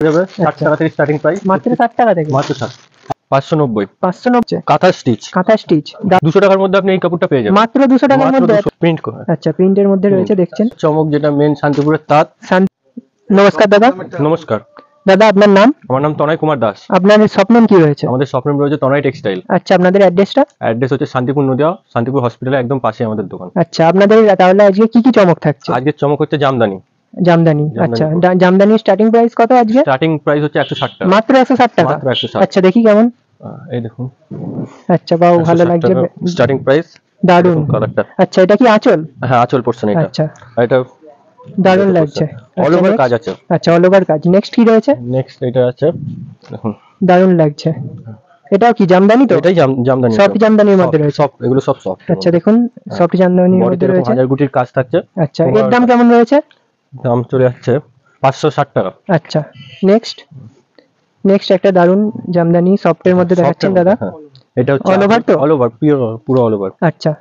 যাবে 60 টাকা থেকে স্টার্টিং প্রাইস, মাত্র 60 টাকা থেকে, মাত্র 60। 590 590 কাঁথা স্টিচ, 200 টাকার মধ্যে আপনি এই কাপড়টা পেয়ে যাবেন, মাত্র 200 টাকার মধ্যে প্রিন্ট করা। আচ্ছা, প্রিন্টের মধ্যে রয়েছে, দেখছেন চমক, যেটা মেন শান্তিপুরের তাঁত। নমস্কার দাদা। নমস্কার দাদা, আপনার নাম? আমার নাম তনয় কুমার দাস। আপনার শপ নেম কি রয়েছে? আমাদের শপ নেম রয়েছে তনয় টেক্সটাইল। আচ্ছা, আপনাদের অ্যাড্রেসটা? অ্যাড্রেস হচ্ছে শান্তিপুর নদিয়া, শান্তিপুর হসপিটালের একদম পাশে আমাদের দোকান। আচ্ছা, আপনাদের তাহলে আজকে কি কি চমক থাকছে? আজকে চমক হচ্ছে জামদানি। আচ্ছা, জামদানি স্টার্টিং প্রাইস কত আজকে? স্টার্টিং প্রাইস হচ্ছে 160 টাকা, মাত্র 160 টাকা। মাত্র 160। আচ্ছা, দেখি কেমন। এই দেখুন। আচ্ছা, বাহ, ভালো লাগছে, স্টার্টিং প্রাইস, দারুন কালারটা। আচ্ছা, এটা কি আঁচল? হ্যাঁ, আঁচল পোরশন এটা। আচ্ছা, এটা দারুন লাগছে, অল ওভার কাজ আছে। আচ্ছা, অল ওভার কাজ। নেক্সট কি রয়েছে? নেক্সট এটা আছে, দেখুন, দারুন লাগছে। এটাও কি জামদানি? তো এটাই জামদানি, সফট জামদানির মধ্যে রয়েছে, সব এগুলো সব সফট। আচ্ছা, দেখুন সফট জামদানির মধ্যে রয়েছে, হাজার গুটির কাজ থাকছে। আচ্ছা, এর দাম কেমন রয়েছে? দাম চলে যাচ্ছে 560 টাকা। আচ্ছা, নেক্সট একটা দারুন জামদানি সফটের মধ্যে দেখাচ্ছেন দাদা। এটা হচ্ছে অল ওভার, তো অল ওভার, পুরো অল ওভার। আচ্ছা,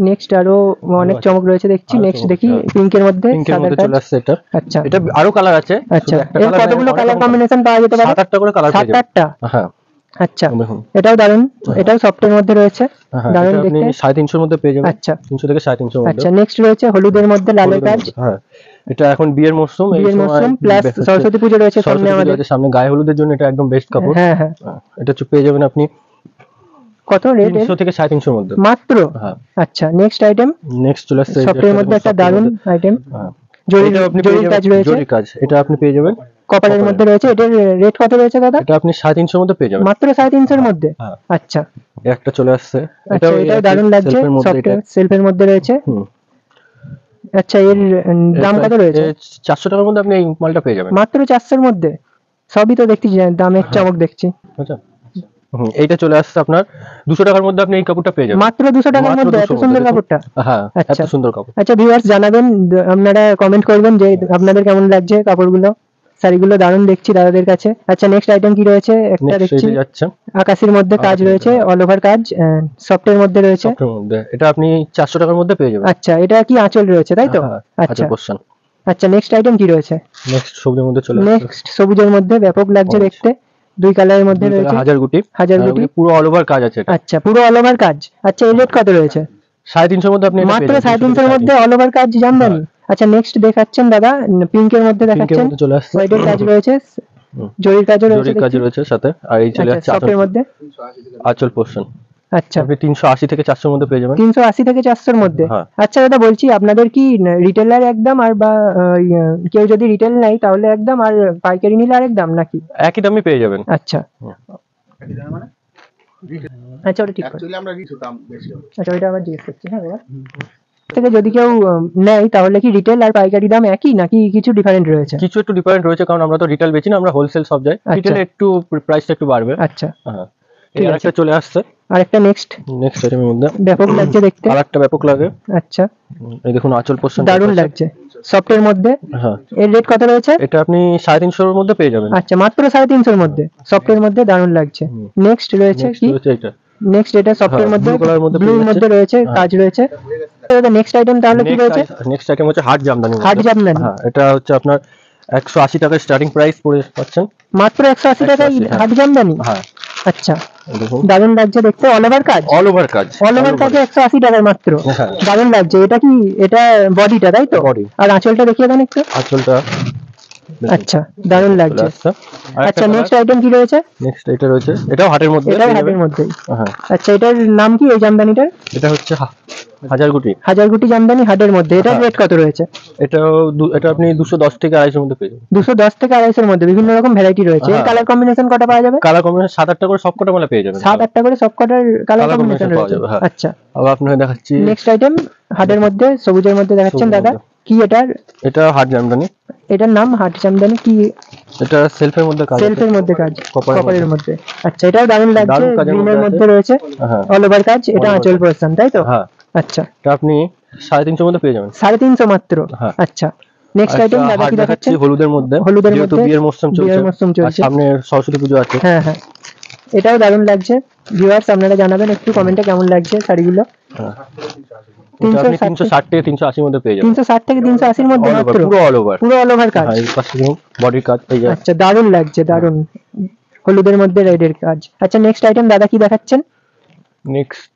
নেক্সট আরো অনেক চমক রয়েছে দেখছি। নেক্সট দেখি, পিঙ্কের মধ্যে সাদা কাজ চলে আসছে এটা। আচ্ছা, এটা আরো কালার আছে। আচ্ছা, এর কতগুলো কালার কম্বিনেশন পাওয়া যেতে পারে? 7-8টা করে কালার পেয়ে যাবেন। 7-8টা। হ্যাঁ, আচ্ছা, এটাও দারুন, এটাও সফটের মধ্যে রয়েছে, দারুন আপনি দেখতে। 350 এর মধ্যে পেয়ে যাবেন। আচ্ছা, 300 থেকে 350 এর মধ্যে। আচ্ছা, নেক্সট রয়েছে হলুদের মধ্যে লালের কাজ। হ্যাঁ, এটা এখন বিয়ের মৌসুম, প্লাস সরস্বতী পুজো রয়েছে সামনে আমাদের। সামনে গায়ে হলুদের জন্য এটা একদম বেস্ট কাপড়। হ্যাঁ হ্যাঁ, এটা পেয়ে যাবেন আপনি কত রেট? 300 থেকে 350 এর মধ্যে মাত্র। হ্যাঁ, আচ্ছা, নেক্সট আইটেম, নেক্সট চলে আসছে সফটের মধ্যে একটা দারুন আইটেম, জরির কাজ রয়েছে। জরি কাজ, এটা আপনি পেয়ে যাবেন কপারের মধ্যে রয়েছে। এটার রেট কত রয়েছে দাদা? এটা আপনি 350 এর মধ্যে পেয়ে যাবেন, মাত্র 350 এর মধ্যে। আচ্ছা, একটা চলে আসছে, এটাও দারুন লাগছে, সেলফের মধ্যে রয়েছে। আচ্ছা, এর দাম কত রয়েছে? 400 টাকার মধ্যে আপনি এই মালটা পেয়ে যাবেন, মাত্র 400 এর মধ্যে। সবই তো দেখছি দামের চমক দেখছি। আচ্ছা, এইটা চলে আসছে আপনার 200 টাকার মধ্যে আপনি এই কাপড়টা পেয়ে যাবেন, মাত্র 200 টাকার মধ্যে। এত সুন্দর কাপড়টা। হ্যাঁ, এত সুন্দর কাপড়। আচ্ছা, ভিউয়ার্স জানাবেন, আপনারা কমেন্ট করবেন যে আপনাদের কেমন লাগছে কাপড়গুলো, শাড়িগুলো দারুন দেখছি দাদাদের কাছে। আচ্ছা, নেক্সট আইটেম কি রয়েছে? একটা দেখছি আকাশের মধ্যে কাজ রয়েছে, অল ওভার কাজ, সফটের মধ্যে রয়েছে। সফটের মধ্যে এটা আপনি 400 টাকার মধ্যে পেয়ে যাবেন। আচ্ছা, এটা কি আঁচল রয়েছে, তাই তো? আচ্ছা, আচ্ছা, নেক্সট আইটেম কি রয়েছে? নেক্সট সবুজের মধ্যে চলে আসছে। নেক্সট সবুজের মধ্যে ব্যাপক লাগছে দেখতে, দুই কালারের মধ্যে রয়েছে, হাজার গুটি পুরো অল ওভার কাজ আছে। আচ্ছা, পুরো অল ওভার কাজ। আচ্ছা, এর রেট কত রয়েছে? 350 এর মধ্যে আপনি মাত্র 350 এর মধ্যে অল ওভার কাজ জামদানি। আচ্ছা, নেক্সট দেখাচ্ছেন দাদা, পিঙ্কের মধ্যে দেখাচ্ছেন, হোয়াইটের কাজ রয়েছে, জরির কাজও রয়েছে, জরির কাজ রয়েছে সাথে। আর এই চলে যাচ্ছে সফটের মধ্যে আঁচল পোরশন। আচ্ছা, আপনি 380 থেকে 400 এর মধ্যে পেয়ে যাবেন। 380 থেকে 400 এর মধ্যে। আচ্ছা দাদা, বলছি আপনাদের কি রিটেলার একদম, আর বা কেউ যদি রিটেল নেয় তাহলে একদম, আর পাইকারি নিলে আরেক দাম, নাকি একই দামই পেয়ে যাবেন? আচ্ছা, আচ্ছা, ওটা ঠিক আছে। অ্যাকচুয়ালি আমরা কিছু দাম বেশি হবে। আচ্ছা, ওটা আবার জিজ্ঞেস করছি। হ্যাঁ বাবা, থেকে যদি কেউ নেয় তাহলে কি রিটেল আর পাইকারি দাম একই, নাকি কিছু ডিফারেন্ট রয়েছে? কিছু একটু ডিফারেন্ট রয়েছে, কারণ আমরা তো রিটেল বেচি না, আমরা হোলসেল সব যাই। রিটেলে একটু প্রাইসটা একটু বাড়বে। আচ্ছা, হ্যাঁ, এই আরেকটা চলে আসছে। আরেকটা নেক্সট আইটেমের মধ্যে ব্যাপক লাগছে দেখতে, কালারটা ব্যাপক লাগে। আচ্ছা, এই দেখুন আঁচল পোরশন দারুণ লাগছে, সফটের মধ্যে। হ্যাঁ, এর রেট কত রয়েছে? এটা আপনি 350 এর মধ্যে পেয়ে যাবেন। আচ্ছা, মাত্র 350 এর মধ্যে, সফটের মধ্যে, দারুণ লাগছে। নেক্সট রয়েছে কি? এটা নেক্সট, এটা সফটের মধ্যে, ব্লুর মধ্যে রয়েছে, কাজ রয়েছে। নেক্সট আইটেম তাহলে কি রয়েছে? নেক্সট আইটেম হচ্ছে হাট জামদানি। হাট জামদানি, হ্যাঁ, এটা হচ্ছে আপনার 180 টাকা স্টার্টিং প্রাইস পড়ে পাচ্ছেন, মাত্র 180 টাকায় হাট জামদানি। হ্যাঁ, আচ্ছা, দারুণ লাগছে দেখতে, অল ওভার কাজ, অল ওভার কাজ 180 টাকায় মাত্র। দারুণ লাগছে। এটা কি, এটা বডিটা, তাই তো? বডি। আর আঁচলটা দেখিয়ে দেন একটু। আঁচলটা আচ্ছা, দারুণ লাগছে। আচ্ছা, নেক্সট আইটেম কি রয়েছে? নেক্সট এটা রয়েছে, এটাও হাটের মধ্যে, এটাও হাটের মধ্যেই। হ্যাঁ, আচ্ছা, এটার নাম কি এই জামদানিটার? এটা হচ্ছে হাজার গুটি জামদানি, হাটের মধ্যে। এটার রেট কত রয়েছে? এটা আপনি 210 থেকে 250 এর মধ্যে পেয়ে যাবেন। 210 থেকে 250 এর মধ্যে বিভিন্ন রকম ভ্যারাইটি রয়েছে। এর কালার কম্বিনেশন কটা পাওয়া যাবে? কালার কম্বিনেশন 7-8টা করে সবকটা মালা পেয়ে যাবেন। 7-8টা করে সবকটার কালার কম্বিনেশন রয়েছে। আচ্ছা, আবার আপনাকে দেখাচ্ছি নেক্সট আইটেম, হাটের মধ্যে, সবুজের মধ্যে দেখাচ্ছেন দাদা। কি এটার? এটা হাট জামদানি। এটার নাম হাট জামদানি। কি এটা সেলফের মধ্যে কাজ, সেলফের মধ্যে কাজ, কপারের মধ্যে। আচ্ছা, এটাও দারুণ লাগছে, দারুণ কাজের গ্রিনের মধ্যে রয়েছে, অল ওভার কাজ। এটা আঁচল পোরশন, তাই তো? হ্যাঁ, আচ্ছা, এটা আপনি 350 এর মধ্যে পেয়ে যাবেন। 350 মাত্র। আচ্ছা, নেক্সট আইটেম দাদা কি দেখাচ্ছেন? হলুদের মধ্যে, যেহেতু বিয়ের মৌসুম চলছে, সামনে সরস্বতী পুজো আছে। হ্যাঁ হ্যাঁ, এটাও দারুণ লাগছে। ভিউয়ার্স আপনারা জানাবেন একটু কমেন্টে কেমন লাগছে শাড়িগুলো। হ্যাঁ, এটা আপনি 360 থেকে 380 এর মধ্যে পেয়ে যাবেন। 360 থেকে 380 এর মধ্যে All over, মাত্র? পুরো অল ওভার। পুরো অল ওভার কাজ। হ্যাঁ, এই পাশে দেখুন বডির কাজ এই যে। আচ্ছা, দারুণ লাগছে, দারুণ। হলুদের মধ্যে রেডের কাজ। আচ্ছা, নেক্সট আইটেম দাদা কি দেখাচ্ছেন? নেক্সট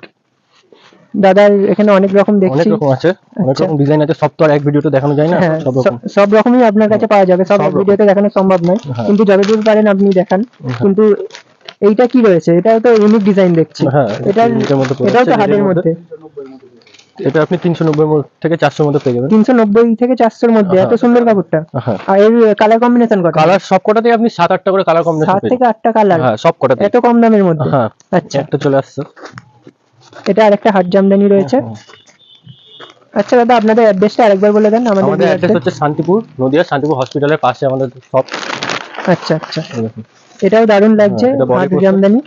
দাদার এখানে অনেক রকম অনেক দেখছি। রকম আছে, অনেক আচ্ছা। রকম ডিজাইন আছে, সব তো আর এক ভিডিওতে দেখানো যায় না, হ্যাঁ, সব রকম। সব রকমই আপনার কাছে পাওয়া যাবে, সব সব এক রকম। ভিডিওতে দেখানো সম্ভব নয়, হ্যাঁ। কিন্তু যতদূর পারেন আপনি দেখান। হ্যাঁ। কিন্তু এইটা কি রয়েছে? এটাও তো ইউনিক ডিজাইন দেখছি। হ্যাঁ, এটার এটার মধ্যে এটাও তো red এর হার্ডের মধ্যে। এটা আপনি 390 থেকে 400 এর মধ্যে পেয়ে যাবেন। 390 থেকে 400 এর মধ্যে এত হ্যাঁ। সুন্দর কাপড়টা। হ্যাঁ, আর এর কালার কম্বিনেশন কত? কালার সবকটাতেই আপনি 7-8টা করে কালার কম্বিনেশন 7 পেয়ে থেকে যাবেন। 8টা কালার। হ্যাঁ, সবকটাতে। এত কম দামের মধ্যে? হ্যাঁ, আচ্ছা, একটা চলে আসছে। এটা আরেকটা হাট জামদানি রয়েছে। আচ্ছা দাদা, আপনাদের অ্যাড্রেসটা আরেকবার বলে দেন আমাদের আমাদের অ্যাড্রেস viewers-দের। হচ্ছে শান্তিপুর, নদিয়া শান্তিপুর হসপিটালের পাশে আমাদের সব। আচ্ছা আচ্ছা, এটাও দারুণ লাগছে। এটা body হাট portion। জামদানি,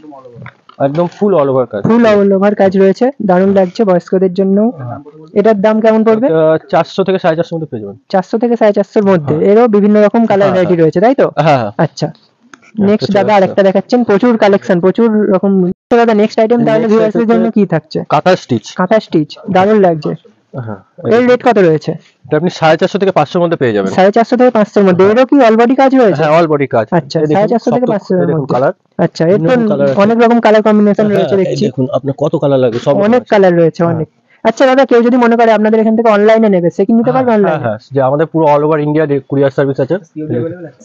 একদম ফুল অল ওভার কাজ। ফুল অল ওভার কাজ রয়েছে, দারুণ লাগছে বয়স্কদের জন্য। এটার দাম কেমন পড়বে? এটা 400 থেকে 450 মধ্যে পেয়ে যাবেন। 400 থেকে 450 এর মধ্যে। এরও বিভিন্ন রকম কালার হ্যাঁ, ভ্যারাইটি রয়েছে, তাই তো? হ্যাঁ, আচ্ছা, নেক্সট চলে দাদা আসছে। আরেকটা দেখাচ্ছেন, প্রচুর কালেকশন, প্রচুর রকম। তো দাদা নেক্সট আইটেম তাহলে Next ভিউয়ার্সদের হচ্ছে জন্য কি থাকছে? কাঁথা স্টিচ। কাঁথা স্টিচ, দারুণ লাগছে। হ্যাঁ, এর রেট কত রয়েছে? এটা আপনি 450 থেকে 500 এর মধ্যে পেয়ে যাবেন। 450 থেকে 500 এর মধ্যে। এরও কি অল বডি কাজ রয়েছে? হ্যাঁ, অল বডি কাজ। আচ্ছা, এই দেখুন, 450 থেকে সব তো- 500 এর এই দেখুন মধ্যে। কালার। আচ্ছা, এর তো বিভিন্ন colour আছে। অনেক রকম কালার কম্বিনেশন রয়েছে হ্যাঁ, এই দেখছি। দেখুন আপনার কত কালার লাগবে, সব রকম অনেক আছে। কালার রয়েছে, অনেক। আচ্ছা দাদা, কেউ যদি মনে করে আপনাদের এখান থেকে অনলাইনে নেবে, সে কি নিতে পারবে হ্যাঁ, অনলাইনে? হ্যাঁ, যে আমাদের পুরো all over India courier service আছে।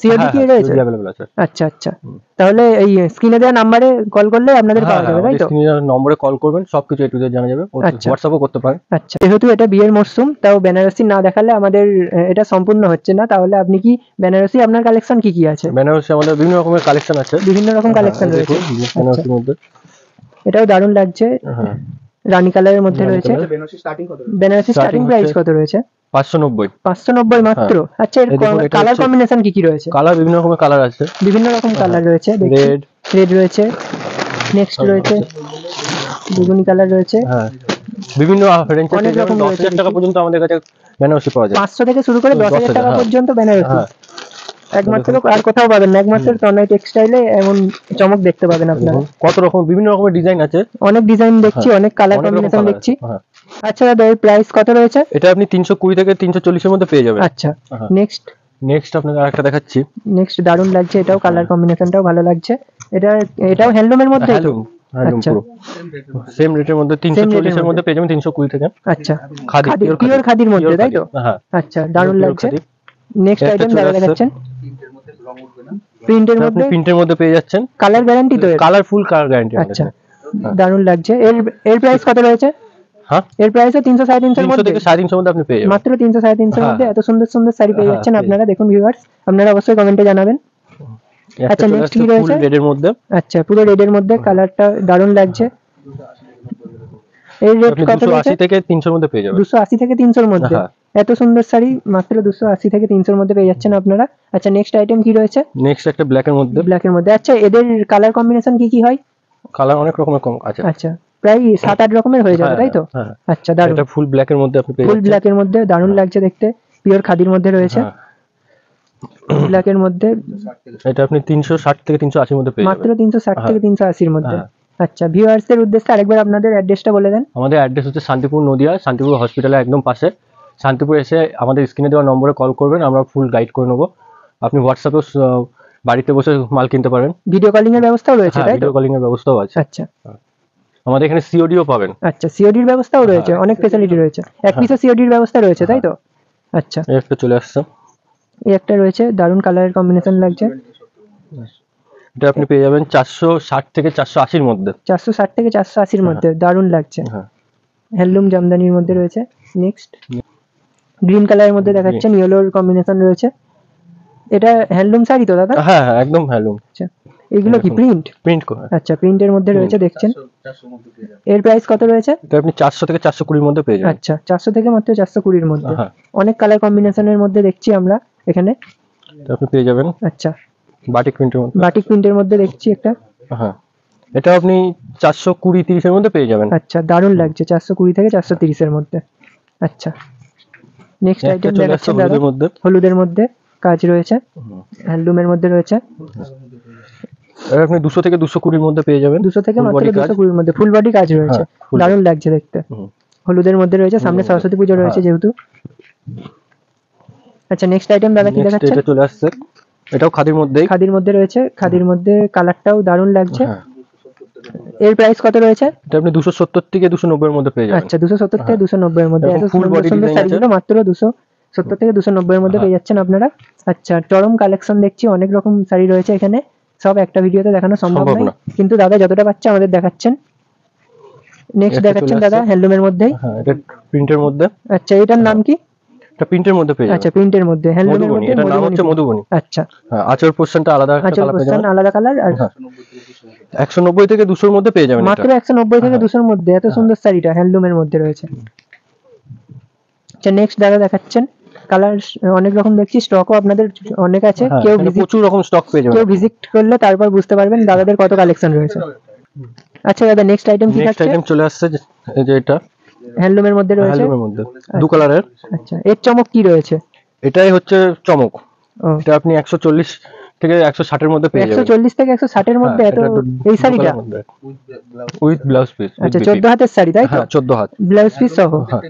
সিওডি কি রয়েছে? अवेलेबल আছে। আচ্ছা আচ্ছা, তাহলে এই স্ক্রিনে দেওয়া নাম্বারে কল করলে আপনাদের পাওয়া যাবে, তাই তো? স্ক্রিনের নম্বরে কল করবেন, সবকিছু এ টু জেড জানা যাবে। আচ্ছা। হোয়াটসঅ্যাপও করতে পারেন। আচ্ছা, যেহেতু এটা বিয়ের মরশুম, তাও বেনারসি না দেখালে আমাদের এটা সম্পূর্ণ হচ্ছে না। তাহলে আপনি কি বেনারসি, আপনার কালেকশন কি কি আছে? বেনারসি আমাদের বিভিন্ন রকমের কালেকশন আছে। বিভিন্ন রকম কালেকশন হ্যাঁ, রয়েছে। দেখুন, বেনারসির মধ্যে। এটাও দারুণ লাগছে, হ্যাঁ, রানী কালারের মধ্যে রানী রয়েছে। colour। Banarasi starting Starting price হচ্ছে কত রয়েছে? 590। 590 মাত্র? আচ্ছা, এর এই দেখুন, এটা কালার হচ্ছে- কম্বিনেশন কি কি রয়েছে? কালার বিভিন্ন রকমের কালার আছে। বিভিন্ন রকম কালার রয়েছে দেখছি। রেড। রেড রয়েছে, নেক্সট রয়েছে বেগুনি কালার রয়েছে। হ্যাঁ, বিভিন্ন রেঞ্জ অনেক থেকে রকম 10,000 রয়েছে টাকা পর্যন্ত আমাদের কাছে বেনারসি পাওয়া যায়। 500 থেকে শুরু করে 10,000 টাকা হ্যাঁ। পর্যন্ত বেনারসি। হ্যাঁ, একমাত্র আর কোথাও পাবেন না, একমাত্র তনয় টেক্সটাইলে এমন চমক দেখতে পাবেন আপনারা। দেখুন, কত রকম বিভিন্ন রকমের ডিজাইন আছে। অনেক ডিজাইন দেখছি, হ্যাঁ, অনেক কালার অনেক রকম কম্বিনেশন colour দেখছি। আছে। হ্যাঁ। আচ্ছা দাদা, এর প্রাইস কত রয়েছে? এটা আপনি 320 থেকে 340 এর মধ্যে পেয়ে যাবেন। আচ্ছা, হ্যাঁ। নেক্সট নেক্সট আপনাকে আরেকটা দেখাচ্ছি। নেক্সট দারুণ লাগছে, এটাও কালার কম্বিনেশনটাও ভালো লাগছে। এটাও হ্যান্ডলুমের মধ্যে তো? হ্যালুম, হ্যালুম আচ্ছা। পুরো সেম রেটের মধ্যে 340 এর মধ্যে পেয়ে যাবেন। 320 থেকে। আচ্ছা, খাদি, পিওর খাদির মধ্যে, pure তাই তো? খাদি। হ্যাঁ, আচ্ছা, দারুণ pure লাগছে। খাদি। নেক্সট একটা আইটেম চলে দাদা আসছে। দেখাচ্ছেন, প্রিন্টের আপনি মধ্যে, প্রিন্টের মধ্যে পেয়ে যাচ্ছেন। কালার গ্যারান্টি তো এর? কালারফুল কালার গ্যারান্টি আমাদের আচ্ছা, এখানে। দারুণ লাগছে। এর প্রাইস কত রয়েছে? হ্যাঁ, এর প্রাইসও 300 350 এর 300 মধ্যে? থেকে 350 এর মধ্যে আপনি পেয়ে যাবেন। মাত্র 300 350 এর হ্যাঁ, মধ্যে এত সুন্দর সুন্দর শাড়ি পেয়ে হ্যাঁ, যাচ্ছেন পেয়ে আপনারা। দেখুন ভিউয়ার্স, আপনারা অবশ্যই কমেন্টে জানাবেন। একটা আচ্ছা, চলে next আসছে কি রয়েছে? ফুল রেডের মধ্যে। আচ্ছা, পুরো রেডের মধ্যে, কালারটা দারুণ লাগছে। এর রেট আপনি কত রয়েছে? 280 থেকে 300 এর মধ্যে পেয়ে যাবেন। 280 থেকে 300 এর মধ্যে? হ্যাঁ। এত সুন্দর শাড়ি মাত্র 280 থেকে 300 এর মধ্যে পেয়ে যাচ্ছেন আপনারা। আচ্ছা, নেক্সট আইটেম কি রয়েছে? নেক্সট একটা ব্ল্যাক এর মধ্যে। ব্ল্যাক এর মধ্যে। আচ্ছা, এদের কালার কম্বিনেশন কি কি হয়? কালার অনেক রকমের কম আছে। আচ্ছা, প্রায় 7-8 রকমের হয়ে যাবে, হ্যাঁ, তাই তো? হ্যাঁ। আচ্ছা, দারুণ। এটা ফুল ব্ল্যাক এর মধ্যে আপনি পেয়ে ফুল যাচ্ছেন। ব্ল্যাক এর মধ্যে দারুণ লাগছে দেখতে, পিওর খাদির মধ্যে রয়েছে। হ্যাঁ, ব্ল্যাক এর মধ্যে এটা আপনি 360 থেকে 380 এর মধ্যে পেয়ে মাত্র যাবেন। 360 থেকে 380 এর মধ্যে। হ্যাঁ। আচ্ছা, ভিউয়ার্সদের উদ্দেশ্যে আরেকবার আপনাদের অ্যাড্রেসটা বলে দেন। আমাদের অ্যাড্রেস হচ্ছে শান্তিপুর, নদিয়া শান্তিপুর হসপিটালের একদম পাশে। শান্তিপুর এসে আমাদের স্ক্রিনে দেওয়া নম্বরে কল করবেন, আমরা ফুল গাইড করে নেবো। আপনি হোয়াটসঅ্যাপে বাড়িতে বসে মাল কিনতে পারেন। ভিডিও কলিং এর ব্যবস্থাও রয়েছে, হ্যাঁ, তাই তো? ভিডিও কলিং এর ব্যবস্থাও আছে। আচ্ছা আমাদের এখানে সিওডিও পাবেন। আচ্ছা, সিওডির ব্যবস্থাও রয়েছে, অনেক ফ্যাসিলিটি রয়েছে। এক পিসে সিওডির ব্যবস্থা রয়েছে, তাই তো? আচ্ছা, এই একটা চলে আসছে। এই একটা রয়েছে, দারুণ কালারের কম্বিনেশন লাগছে। এটা আপনি পেয়ে যাবেন 460 থেকে 480 এর মধ্যে। 460 থেকে 480 এর মধ্যে, দারুণ লাগছে। হ্যাঁ, হ্যান্ডলুম জামদানির মধ্যে রয়েছে। নেক্সট গ্রিন কালারের মধ্যে দেখাচ্ছেন, ইয়েলোর কম্বিনেশন রয়েছে। এটা হ্যান্ডলুম শাড়ি তো দাদা? হ্যাঁ, হ্যাঁ, একদম হ্যালুম আচ্ছা, এগুলো কি প্রিন্ট? প্রিন্ট করা। আচ্ছা, প্রিন্টের মধ্যে রয়েছে দেখছেন। এর প্রাইস কত রয়েছে? এটা আপনি 400 থেকে 420 এর মধ্যে পেয়ে যাবেন। আচ্ছা, 400 থেকে মাত্র 420 এর মধ্যে। হ্যাঁ, অনেক কালার কম্বিনেশনের মধ্যে দেখছি আমরা এখানে। এটা আপনি পেয়ে যাবেন আচ্ছা, বাটিক প্রিন্টের মধ্যে। বাটিক প্রিন্টের মধ্যে দেখছি একটা। হ্যাঁ, এটা আপনি 420-30 এর মধ্যে পেয়ে যাবেন। আচ্ছা, দারুণ লাগছে, 420 থেকে 430 এর মধ্যে। আচ্ছা, নেক্সট একটা আইটেম চলে আসছে দেখাচ্ছেন দাদা। হলুদের মধ্যে। হলুদের মধ্যে কাজ রয়েছে, হ্যান্ডলুমের মধ্যে রয়েছে। এর আপনি 200 থেকে 220 এর মধ্যে পেয়ে যাবেন। 200 থেকে Full মাত্র body কাজ। 220 এর মধ্যে ফুল বডি কাজ রয়েছে, হ্যাঁ, full দারুণ লাগছে দেখতে। হুম। হলুদের মধ্যে রয়েছে, সামনে হলুদের সরস্বতী পুজো রয়েছে হ্যাঁ। যেহেতু। আচ্ছা নেক্সট আইটেম দাদা কি Next দেখাচ্ছেন? এটা চলে আসছে, এটাও খাদির মধ্যেই। খাদির মধ্যে রয়েছে, খাদির মধ্যে কালারটাও দারুণ লাগছে। হ্যাঁ, এর প্রাইস কত রয়েছে? এটা আপনি 270 থেকে 290 এর মধ্যে পেয়ে যাবেন। আচ্ছা 270 থেকে 290 এর মধ্যে, এরকম এত full সুন্দর body সুন্দর design আছে। শাড়িগুলো মাত্র 270 থেকে 290 এর মধ্যে হ্যাঁ। পেয়ে যাচ্ছেন আপনারা। আচ্ছা চরম কালেকশন দেখছি, অনেক রকম শাড়ি রয়েছে এখানে, সব একটা ভিডিওতে দেখানো সম্ভব সম্ভব নয়, না। কিন্তু দাদা যতটা পাচ্ছে আমাদের দেখাচ্ছেন। নেক্সট একটা দেখাচ্ছেন চলে দাদা আসছে। হ্যান্ডলুমের মধ্যেই। হ্যাঁ, এটা প্রিন্টের মধ্যে। আচ্ছা এটার নাম কি? এটা প্রিন্টের মধ্যে পেয়ে আচ্ছা যাবেন। প্রিন্টের মধ্যে, হ্যান্ডলুমের মধুবনী, মধ্যে এটার নাম হচ্ছে মধুবনী। মধুবনী। আচ্ছা হ্যাঁ, আঁচল পোর্শনটা আলাদা একটা আঁচল কালার পেয়ে পোস্টান যাবেন। আলাদা কালার, আর হ্যাঁ, 190 থেকে 200 এর মধ্যে পেয়ে যাবেন মাত্র এটা। 190 থেকে হ্যাঁ। 200 এর মধ্যে এত সুন্দর শাড়িটা হ্যান্ডলুমের মধ্যে রয়েছে। আচ্ছা নেক্সট দাদা দেখাচ্ছেন, কালার অনেক রকম দেখছি, স্টকও আপনাদের অনেক আছে, হ্যাঁ, কেউ এখানে ভিজিট প্রচুর রকম স্টক পেয়ে যাবেন। ভিজিট করলে তারপর বুঝতে পারবেন দাদাদের কত কালেকশন রয়েছে। আচ্ছা দাদা নেক্সট আইটেম কি নেক্সট থাকছে? আইটেম চলে আসছে এই যে এটা হ্যান্ডলুমের মধ্যে রয়েছে। হ্যান্ডলুমের মধ্যে দু কালারের। আচ্ছা এর চমক কি রয়েছে? এটাই হচ্ছে চমক। ও এটা আপনি 140 থেকে 160 এর মধ্যে পেয়ে যাবেন। 140 থেকে 160 এর মধ্যে এত, এই শাড়িটা? With blouse piece. আচ্ছা 14 হাতের শাড়ি তাই তো? হ্যাঁ, 14 হাত। ব্লাউজ পিস সহ। হ্যাঁ,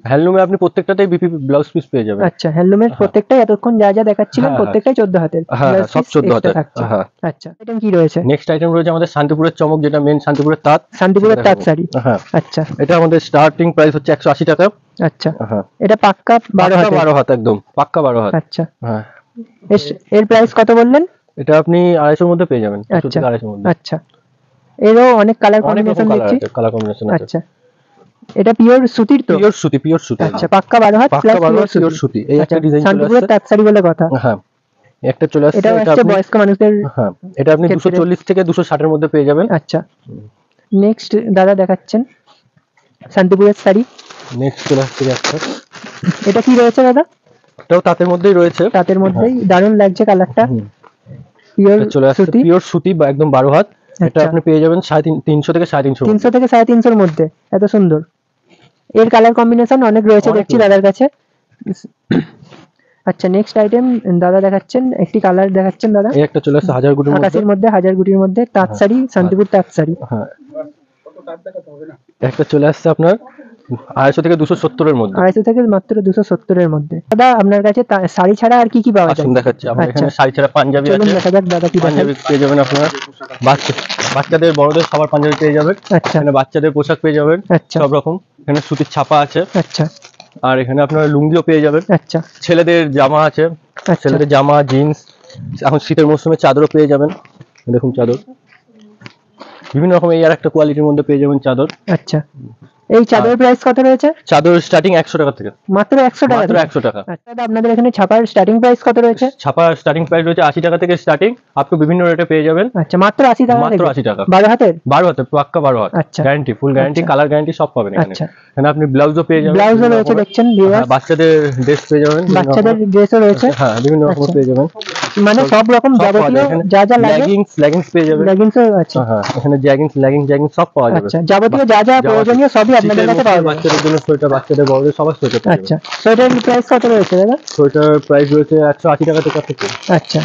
হ্যান্ডলুমে আপনি প্রত্যেকটাতেই বিপি ব্লাউজ পিস পেয়ে যাবেন। আচ্ছা হ্যান্ডলুমের প্রত্যেকটাই এতক্ষণ যা যা দেখাচ্ছিলেন হ্যাঁ, প্রত্যেকটাই 14 হাতের, হ্যাঁ, ব্লাউজ সব পিস 14 এক্সট্রা হাতের। থাকছে। হ্যাঁ। আচ্ছা আইটেম কি রয়েছে? নেক্সট আইটেম রয়েছে আমাদের শান্তিপুরের চমক, যেটা মেন শান্তিপুরের তাঁত। শান্তিপুরের সেটা তাঁত দেখাবো। শাড়ি। হ্যাঁ, আচ্ছা এটা আমাদের স্টার্টিং প্রাইস হচ্ছে 180 টাকা। আচ্ছা হ্যাঁ, এটা পাক্কা 12 হাতের। 12 হাত একদম পাক্কা 12 হাত। আচ্ছা হ্যাঁ, এর প্রাইস কত বললেন? এটা আপনি 250 এর মধ্যে পেয়ে যাবেন। 200 আচ্ছা থেকে 250 এর মধ্যে। আচ্ছা এরও অনেক কালার অনেক রকম কম্বিনেশন কালার দেখছি। আছে, কালার কম্বিনেশন আছে। আচ্ছা এটা পিওর সুতির তো? পিওর সুতি, পিওর সুতি। আচ্ছা পাক্কা 12 হাত পাক্কা প্লাস 12 পিওর হাত পিওর সুতি। এই আচ্ছা একটা ডিজাইন চলে শান্তিপুরের আসছে। তাঁত শাড়ি বলে কথা। হ্যাঁ, একটা চলে আসছে। এটাও এটা আসছে আপনি বয়স্ক মানুষদের। হ্যাঁ, এটা আপনি ক্ষেত্রে। 240 থেকে 260 এর মধ্যে পেয়ে যাবেন। আচ্ছা নেক্সট দাদা দেখাচ্ছেন শান্তিপুরের শাড়ি। নেক্সট চলে আসছে একটা, এটা কি রয়েছে দাদা? এটাও তাঁতের মধ্যেই রয়েছে। তাঁতের মধ্যেই দারুণ লাগছে কালারটা, হুম, পিওর এটা চলে আসছে সুতি। পিওর সুতি বা একদম 12 হাত। এটা আচ্ছা। আপনি পেয়ে যাবেন 350 থেকে 350 300 থেকে 350 এর মধ্যে, এত সুন্দর। এর কালার কম্বিনেশন অনেক রয়েছে অনেক দেখছি রয়েছে। দাদার কাছে। আচ্ছা নেক্সট আইটেম দাদা দেখাচ্ছেন, একটি কালার দেখাচ্ছেন দাদা, এই একটা চলে আসছে হাজারগুটির মধ্যে। আকাশের মধ্যে হাজারগুটির মধ্যে তাঁত হ্যাঁ, শাড়ি, শান্তিপুর তাঁত শাড়ি। হ্যাঁ, একটা চলে আসছে আপনার 250 থেকে 270 এর মধ্যে। 250 থেকে মাত্র 270 এর মধ্যে। দাদা আপনার কাছে শাড়ি ছাড়া আর কি কি পাওয়া যায়? আসুন দেখাচ্ছি। আমাদের আচ্ছা এখানে শাড়ি ছাড়া পাঞ্জাবি চলুন আছে। দেখা যাক দাদা কি দেখায়। পাঞ্জাবি পেয়ে যাবেন আপনারা। বাচ্চাদের বড়দের সবার পাঞ্জাবি পেয়ে যাবেন। আচ্ছা এখানে বাচ্চাদের পোশাক পেয়ে যাবেন আচ্ছা সব রকম। এখানে সুতির ছাপা আছে। আচ্ছা আর এখানে আপনারা লুঙ্গিও পেয়ে যাবেন। আচ্ছা ছেলেদের জামা আছে, আচ্ছা ছেলেদের জামা জিন্স। এখন শীতের মৌসুমে চাদরও পেয়ে যাবেন। দেখুন চাদর বিভিন্ন রকম, এই আর একটা কোয়ালিটির মধ্যে পেয়ে যাবেন চাদর। আচ্ছা এই চাদরের প্রাইস কত রয়েছে? চাদর স্টার্টিং 100 টাকা থেকে। মাত্র 100 টাকা মাত্র থেকে? 100 টাকা। আচ্ছা দাদা আপনাদের এখানে ছাপার স্টার্টিং প্রাইস কত রয়েছে? ছাপা স্টার্টিং প্রাইস রয়েছে 80 টাকা থেকে স্টার্টিং, আপ টু বিভিন্ন রেটে পেয়ে যাবেন। আচ্ছা মাত্র 80 টাকা মাত্র থেকে? 80 টাকা। 12 হাতের? 12 হাতে পাক্কা 12 হাত। আচ্ছা। গ্যারান্টি, ফুল গ্যারান্টি, আচ্ছা। কালার গ্যারান্টি সব পাবেন এখানে। আচ্ছা। এখানে আপনি ব্লাউজও পেয়ে যাবেন। ব্লাউজও বিভিন্ন রয়েছে রকমের। দেখছেন ভিউয়ার্স, হ্যাঁ, বাচ্চাদের ড্রেস পেয়ে যাবেন। বিভিন্ন বাচ্চাদের রকমের। ড্রেসও রয়েছে, হ্যাঁ, বিভিন্ন রকমের আচ্ছা। পেয়ে যাবেন। মানে সব রকম সব পাওয়া যায় যাবতীয় এখানে। যা যা লাগে। লেগিংস পেয়ে যাবেন। লেগিংসও আছে। হ্যাঁ, এখানে জ্যাগিংস সব পাওয়া যাবে। আচ্ছা যাবতীয় যা যা প্রয়োজনীয় সবই আপনাদের কাছে পাওয়া যাবে। বাচ্চাদের জন্য সোয়েটার, বাচ্চাদের বড়দের সবার সোয়েটার পেয়ে আচ্ছা যাবেন। সোয়েটারের প্রাইস কত রয়েছে দাদা? সোয়েটার প্রাইস রয়েছে 180 টাকা থেকে থেকে। আচ্ছা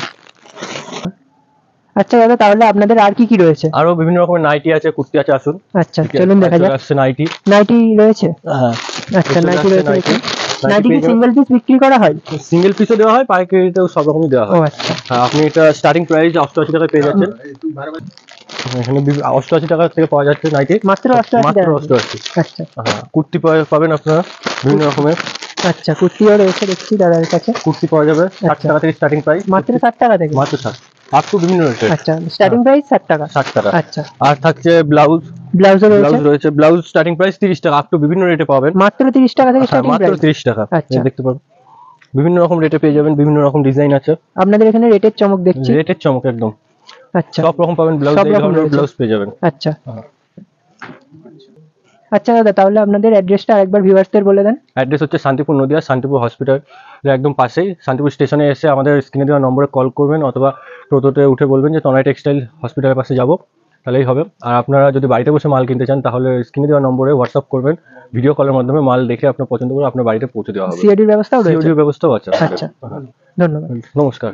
আচ্ছা দাদা তাহলে আপনাদের আর কি কি রয়েছে? আরো বিভিন্ন রকমের নাইটি আছে, কুর্তি আছে, আসুন। আচ্ছা চলুন দেখা যাক। চলে আসছে নাইটি। নাইটি রয়েছে? হ্যাঁ, আচ্ছা চলে নাইটি আসছে রয়েছে নাইটি। দেখুন। নাইটি কি পেয়ে যাবেন। সিঙ্গেল পিস বিক্রি করা হয়? সিঙ্গেল পিসও দেওয়া হয়, পাইকারিতেও সব রকমই দেওয়া ও হয়। আচ্ছা হ্যাঁ, আপনি এটা স্টার্টিং প্রাইস 88 টাকায় পেয়ে যাচ্ছেন। এখানে 88 টাকা থেকে পাওয়া যাচ্ছে নাইটি। মাত্র 88 মাত্র টাকা? 88। আচ্ছা হ্যাঁ, কুর্তি পাবেন আপনারা বিভিন্ন রকমের। আচ্ছা কুর্তিও রয়েছে দেখছি দাদার কাছে, কুর্তি পাওয়া যাবে 60 আচ্ছা। টাকা থেকে স্টার্টিং প্রাইস। মাত্র 60 টাকা থেকে? মাত্র 60, আপ টু বিভিন্ন রেটে। আচ্ছা স্টার্টিং প্রাইস 60 টাকা? 60 টাকা। আচ্ছা আর থাকছে ব্লাউজ। ব্লাউজও রয়েছে? রয়েছে, ব্লাউজ স্টার্টিং প্রাইস 30 টাকা, আপ টু বিভিন্ন রেটে পাবেন। মাত্র 30 টাকা থেকে হ্যাঁ, স্টার্টিং মাত্র প্রাইস? 30 টাকা। আচ্ছা। এই দেখতে পাবেন বিভিন্ন রকম রেটে পেয়ে যাবেন, বিভিন্ন রকম ডিজাইন আছে। আপনাদের এখানে রেটের চমক দেখছি। রেটের চমক একদম আচ্ছা সব রকম পাবেন। ব্লাউজ সব এই রকম ধরনের রয়েছে। ব্লাউজ পেয়ে যাবেন। আচ্ছা হ্যাঁ। আচ্ছা দাদা তাহলে আপনাদের অ্যাড্রেসটা আরেকবার ভিউয়ার্সদের বলে দেন। অ্যাড্রেস হচ্ছে শান্তিপুর নদিয়া, শান্তিপুর হসপিটালের একদম পাশেই। শান্তিপুর স্টেশনে এসে আমাদের স্ক্রিনে দেওয়া নম্বরে কল করবেন, অথবা টোটোতে উঠে বলবেন যে তনয় টেক্সটাইল হসপিটালের পাশে যাব, তাহলেই হবে। আর আপনারা যদি বাড়িতে বসে মাল কিনতে চান তাহলে স্ক্রিনে দেওয়া নম্বরে হোয়াটসঅ্যাপ করবেন, ভিডিও কলের মাধ্যমে মাল দেখে আপনার পছন্দ করে আপনার বাড়িতে পৌঁছে দেওয়া হবে। সিওডির ব্যবস্থাও রয়েছে? সিওডির ব্যবস্থাও আছে। আচ্ছা ধন্যবাদ। নমস্কার।